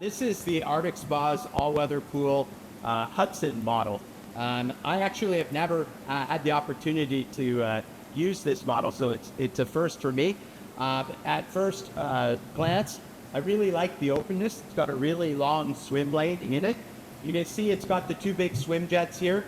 This is the Arctic Spas all-weather pool Hudson model. I actually have never had the opportunity to use this model, so it's a first for me. At first glance, I really like the openness. It's got a really long swim lane in it. You can see it's got the two big swim jets here.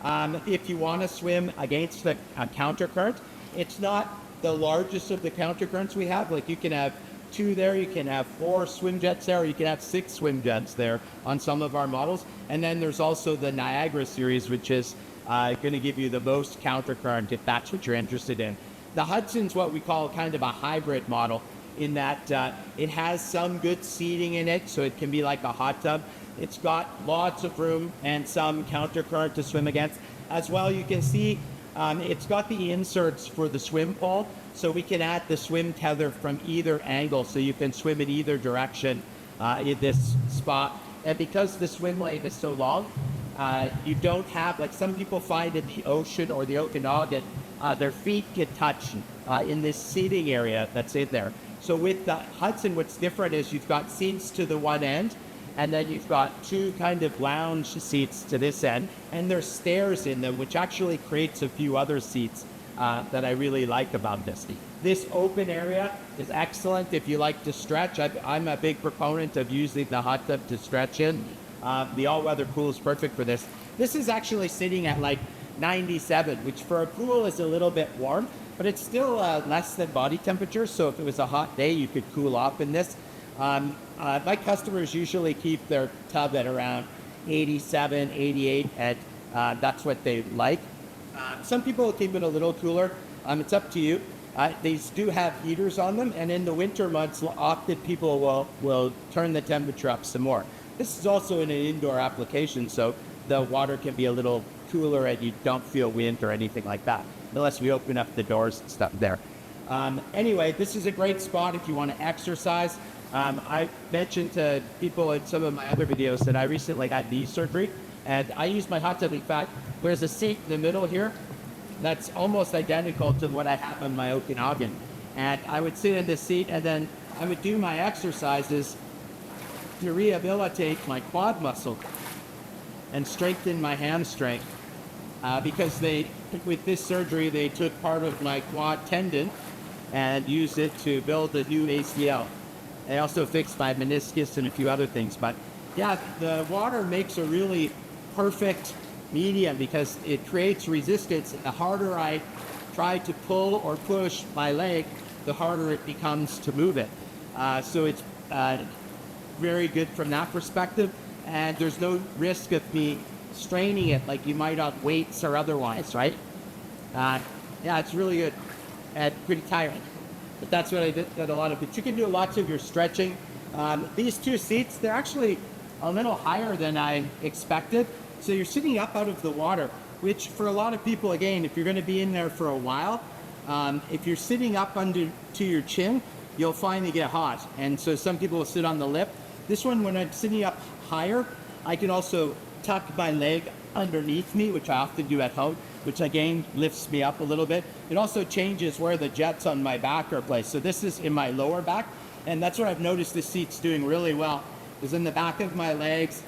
If you want to swim against the counter current, it's not the largest of the counter currents we have. Like you can have two there, you can have 4 swim jets there, or you can have 6 swim jets there on some of our models. And then there's also the Niagara series, which is going to give you the most counter current if that's what you're interested in. The Hudson's what we call kind of a hybrid model in that it has some good seating in it, so it can be like a hot tub. It's got lots of room and some counter current to swim against. As well, you can see it's got the inserts for the swim pole, so we can add the swim tether from either angle, so you can swim in either direction in this spot. And because the swim lane is so long, you don't have, like some people find in the ocean or the Okanagan, their feet get touched in this seating area that's in there. So with the Hudson, what's different is you've got seats to the one end, and then you've got 2 kind of lounge seats to this end, and there's stairs in them, which actually creates a few other seats that I really like about this. This open area is excellent if you like to stretch. I'm a big proponent of using the hot tub to stretch in. The all-weather pool is perfect for this. This is actually sitting at like 97, which for a pool is a little bit warm, but it's still less than body temperature, so if it was a hot day, you could cool off in this. My customers usually keep their tub at around 87, 88, and that's what they like. Some people keep it a little cooler. It's up to you. These do have heaters on them, and in the winter months, often people will turn the temperature up some more. This is also in an indoor application, so the water can be a little cooler and you don't feel wind or anything like that, unless we open up the doors and stuff there. Anyway, this is a great spot if you want to exercise. I mentioned to people in some of my other videos that I recently had knee surgery, and I use my hot tub. In fact, there's a seat in the middle here that's almost identical to what I have on my Okanagan. And I would sit in this seat, and then I would do my exercises to rehabilitate my quad muscle and strengthen my hamstring. Because with this surgery, they took part of my quad tendon and used it to build a new ACL. They also fixed my meniscus and a few other things. But yeah, the water makes a really perfect medium because it creates resistance. The harder I try to pull or push my leg, the harder it becomes to move it. So it's very good from that perspective. And there's no risk of me straining it like you might on weights or otherwise, right? Yeah, it's really good and pretty tiring. But that's what I did a lot of it. You can do lots of your stretching. These 2 seats, they're actually a little higher than I expected. So you're sitting up out of the water, which for a lot of people, again, if you're going to be in there for a while, if you're sitting up under to your chin, you'll find you get hot. And so some people will sit on the lip. This one, when I'm sitting up higher, I can also tuck my leg underneath me, which I often do at home, which again lifts me up a little bit. It also changes where the jets on my back are placed. So this is in my lower back, and that's what I've noticed this seat's doing really well, is in the back of my legs,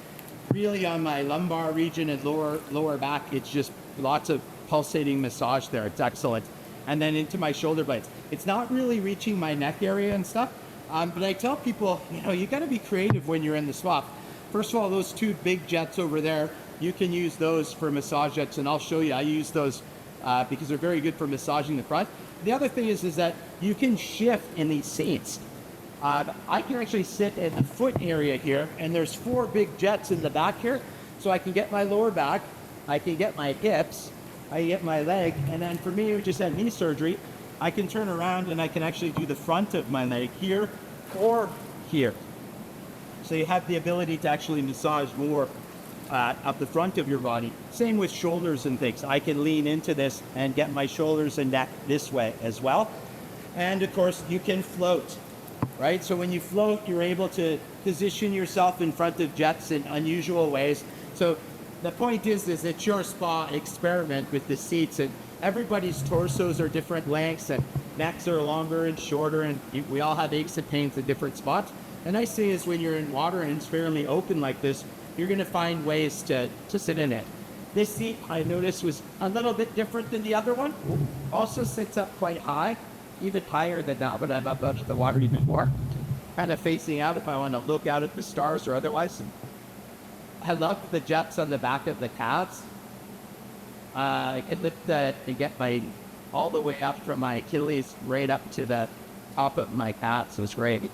really on my lumbar region and lower back. It's just lots of pulsating massage there. It's excellent. And then into my shoulder blades. It's not really reaching my neck area and stuff, but I tell people, you got to be creative when you're in the spa. First of all, those 2 big jets over there, you can use those for massage jets, and I'll show you. I use those because they're very good for massaging the front. The other thing is that you can shift in these seats. I can actually sit in the foot area here, and there's 4 big jets in the back here, so I can get my lower back, I can get my hips, I can get my leg, and then for me, who just had knee surgery, I can turn around and I can actually do the front of my leg here or here. So you have the ability to actually massage more up the front of your body. Same with shoulders and things. I can lean into this and get my shoulders and neck this way as well. And of course, you can float, right? So when you float, you're able to position yourself in front of jets in unusual ways. So the point is it's your spa experiment with the seats, and everybody's torsos are different lengths, and necks are longer and shorter, and we all have aches and pains in different spots. The nice thing is when you're in water and it's fairly open like this, you're going to find ways to sit in it. This seat, I noticed, was a little bit different than the other one. Also sits up quite high, even higher than that, but I'm up out of the water even more. Kind of facing out if I want to look out at the stars or otherwise. I love the jets on the back of the calves. I can lift and get my all the way up from my Achilles right up to the top of my calves. So it's great.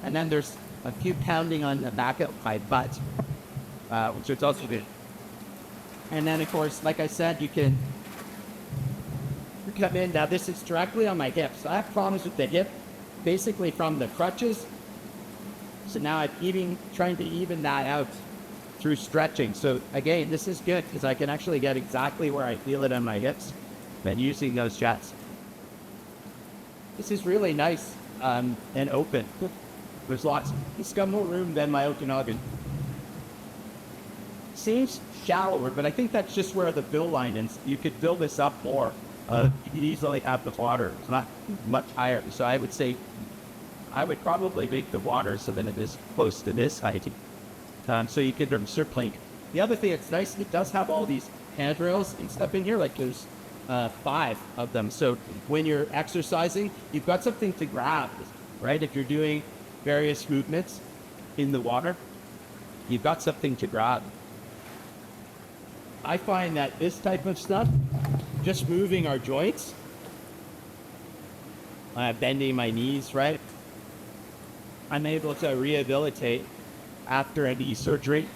And then there's a few pounding on the back of my butt, which is also good. And then, of course, like I said, you can come in. Now, this is directly on my hips. I have problems with the hip, basically from the crutches. So now I'm trying to even that out through stretching. So again, this is good because I can actually get exactly where I feel it on my hips and using those jets. This is really nice and open. There's it's got more room than my Okanagan. Seems shallower, but I think that's just where the fill line is. You could fill this up more. You could easily have the water. It's not much higher. So I would say I would probably make the water so that it is close to this height. So you could certainly. The other thing that's nice, it does have all these handrails and stuff in here. Like there's 5 of them. So when you're exercising, you've got something to grab, right? If you're doing various movements in the water, you've got something to grab. I find that this type of stuff, just moving our joints, bending my knees, right? I'm able to rehabilitate after a knee surgery.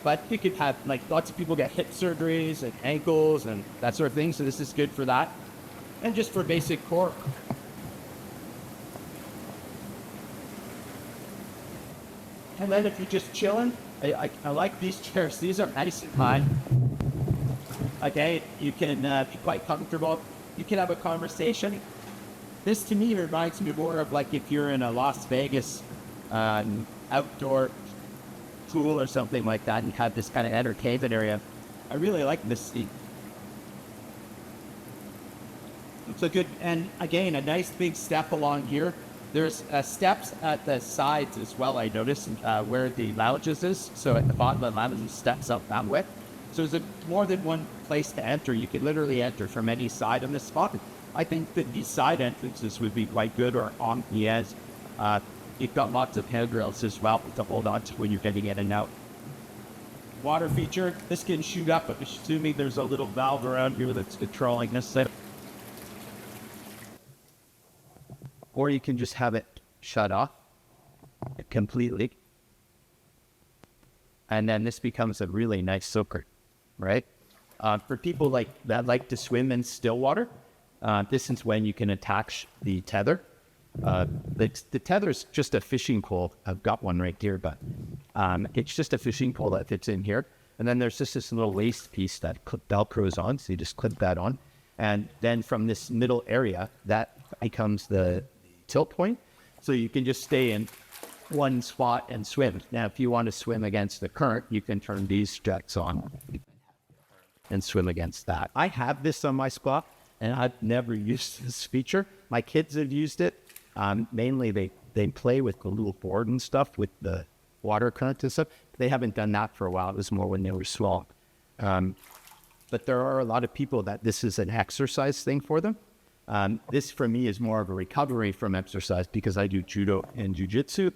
But you could have, like, lots of people get hip surgeries and ankles and that sort of thing. So this is good for that. And just for basic core. And then if you're just chilling, I like these chairs. These are nice and high. Okay, you can be quite comfortable. You can have a conversation. This to me reminds me more of like if you're in a Las Vegas outdoor pool or something like that and have this kind of entertainment area. I really like this seat. It's a good, and again, a nice big step along here. There's steps at the sides as well, I noticed, where the lounges is. So at the bottom of the lounge, steps up that way. So there's more than one place to enter. You can literally enter from any side on this spot. I think that these side entrances would be quite good, or on the edge. You've got lots of handrails as well to hold on to when you're getting in and out. Water feature, this can shoot up. I'm assuming there's a little valve around here that's controlling this. Or you can just have it shut off completely. And then this becomes a really nice soaker, right? For people that like to swim in still water, this is when you can attach the tether. The tether is just a fishing pole. I've got one right here, but it's just a fishing pole that fits in here. And then there's just this little lace piece that Velcros on, so you just clip that on. And then from this middle area, that becomes the tilt point. So you can just stay in one spot and swim. Now, if you want to swim against the current, you can turn these jets on and swim against that. I have this on my spot, and I've never used this feature. My kids have used it. Mainly they play with the little board and stuff with the water current and stuff. They haven't done that for a while. It was more when they were small. But there are a lot of people that this is an exercise thing for them. This for me is more of a recovery from exercise because I do judo and jiu-jitsu.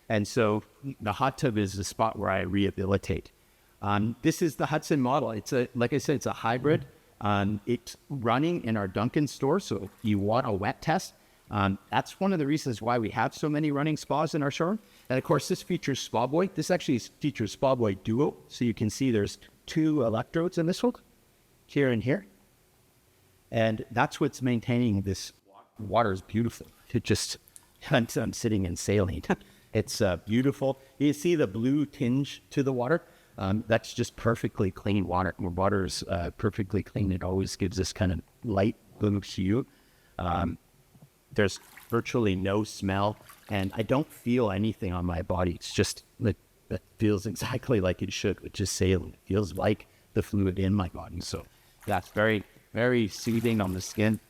And so the hot tub is the spot where I rehabilitate. This is the Hudson model. Like I said, it's a hybrid. It's running in our Duncan store. So if you want a wet test, that's one of the reasons why we have so many running spas in our showroom. And of course, this features Spa Boy. This actually features Spa Boy Duo. So you can see there's 2 electrodes in this one, here and here. And that's what's maintaining this water is beautiful. I'm sitting and sailing. It's beautiful. You see the blue tinge to the water. That's just perfectly clean water. When water is perfectly clean, it always gives this kind of light blue hue. There's virtually no smell, and I don't feel anything on my body. It's just, it feels exactly like it should, which is sailing. It feels like the fluid in my body. So that's very, very soothing on the skin.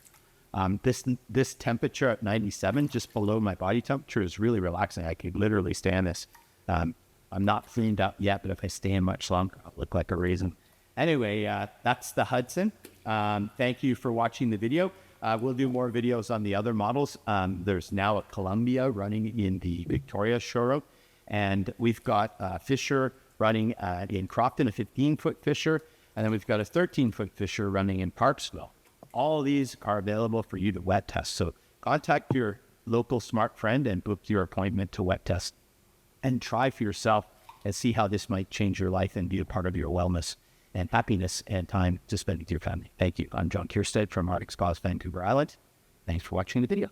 This temperature at 97, just below my body temperature, is really relaxing. I could literally stand this. I'm not cleaned up yet, but if I stay in much longer, I'll look like a raisin. Anyway, that's the Hudson. Thank you for watching the video. We'll do more videos on the other models. There's now a Columbia running in the Victoria showroom, and we've got Fisher running in Crofton, a 15-foot Fisher, and then we've got a 13-foot Fisher running in Parksville. All of these are available for you to wet test. So contact your local smart friend and book your appointment to wet test and try for yourself and see how this might change your life and be a part of your wellness and happiness and time to spend with your family. Thank you. I'm John Keirstead from Arctic Spas, Vancouver Island. Thanks for watching the video.